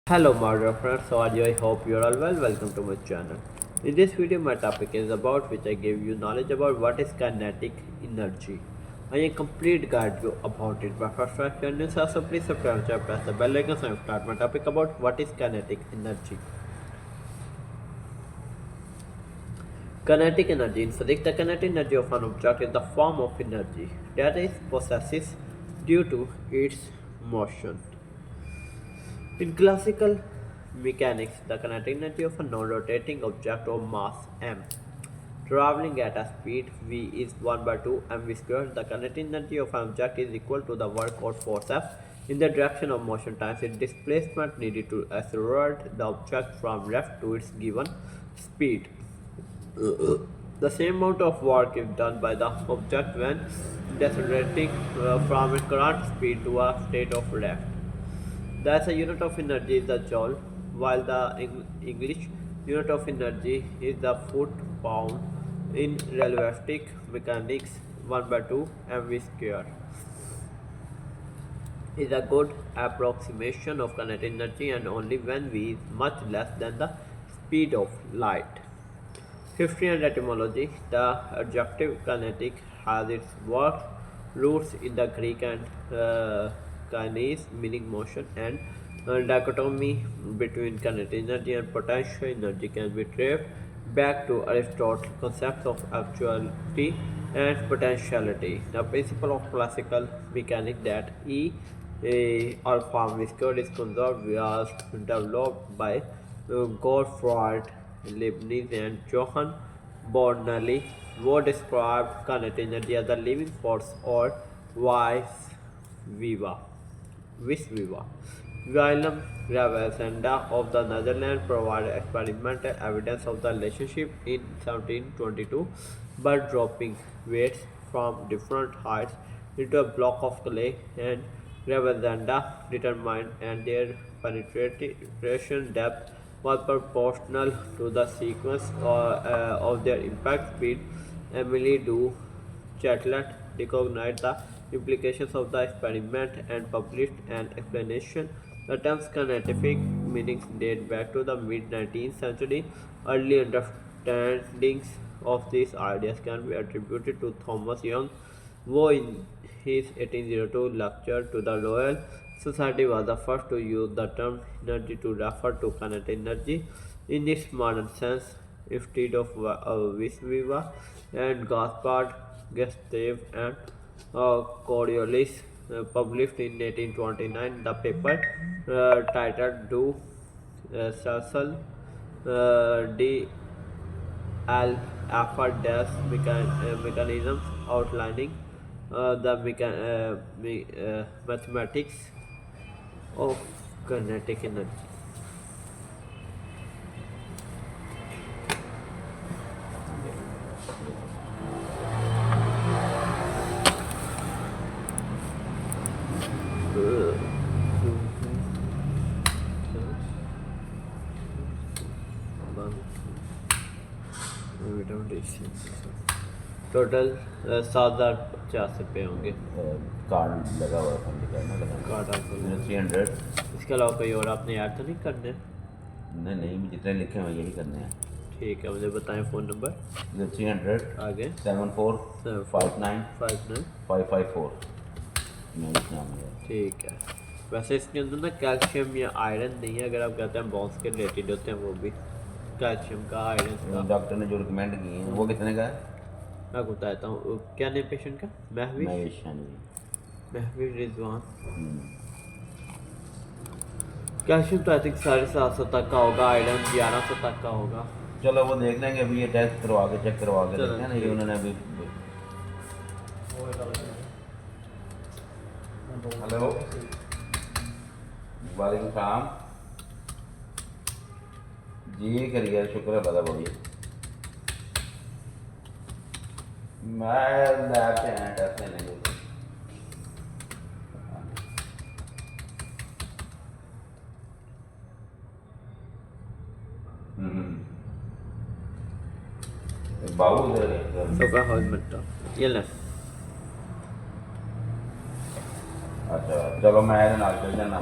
Hello my dear friends, so I hope you are all well. Welcome to my channel. In this video my topic is about which I give you knowledge about what is kinetic energy. I am complete guide you about it. But first if you are new, so please subscribe and press the bell icon so I start my topic about what is kinetic energy. Kinetic energy. In physics, the kinetic energy of an object is the form of energy that is possesses due to its motion. In classical mechanics, the kinetic energy of a non-rotating object of mass m traveling at a speed v is 1 by 2 mv squared. The kinetic energy of an object is equal to the work or force F in the direction of motion times its displacement needed to accelerate the object from left to its given speed. The same amount of work is done by the object when decelerating from its current speed to a state of rest. Thus, a unit of energy is the joule, while the English unit of energy is the foot-pound. In relativistic mechanics, 1 by 2 mv square is a good approximation of kinetic energy, and only when v is much less than the speed of light. History and etymology. The adjective kinetic has its roots in the Greek and kines, meaning motion, and dichotomy between kinetic energy and potential energy can be traced back to Aristotle's concepts of actuality and potentiality. The principle of classical mechanics that alpha v squared is conserved was developed by Gottfried Leibniz and Johann Bernoulli, who described kinetic energy as a living force or vis viva. Vis viva. Willem Ravensenda of the Netherlands provided experimental evidence of the relationship in 1722 by dropping weights from different heights into a block of clay, and Ravensenda determined and their penetration depth was proportional to the sequence of their impact speed. Emily Du Châtelet recognized the implications of the experiment and published an explanation. The term's kinetic meanings date back to the mid-19th century. Early understandings of these ideas can be attributed to Thomas Young, who in his 1802 lecture to the Royal Society was the first to use the term energy to refer to kinetic energy in its modern sense instead of vis viva, and Gaspard Gustave and Coriolis published in 1829 the paper titled Du Cercle de Alpha Dash Mechanisms, outlining the mathematics of kinetic energy. Total 7,050 रुपये होंगे। Card लगा हुआ है card आपको 300। इसके अलावा कोई और आपने याद तो नहीं करने? नहीं जितने लिखे हैं यही करने हैं। ठीक है, मुझे बताएं फ़ोन नंबर। 300 आगे 74599554। ठीक है। वैसे इसके अंदर ना कैल्शियम या आयरन नहीं है, अगर आप कहते हैं बोन्स के रिलेटेड होते हैं वो भी कैल्शियम का, आयरन का। डॉक्टर ने जो रिकमेंड किए हैं वो कितने का है? मैं बताता हूँ। क्या नेम पेशेंट का? महवीश रिजवान। कैल्शियम तो आई थिंक 750 तक का होगा, आयरन 1100 तक का होगा। चलो वो देख लेंगे, अभी ये टेस्ट करवा के चेक करवा के देखते हैं ना। ये उन्होंने अभी हेलो वालेकुम सलाम जी, करिए शुक्र है बता बोलिए। मैं लैब से आया टेस्ट लेने के लिए। बाबू उधर मिनट ये ले। अच्छा चलो मैं चल जाना।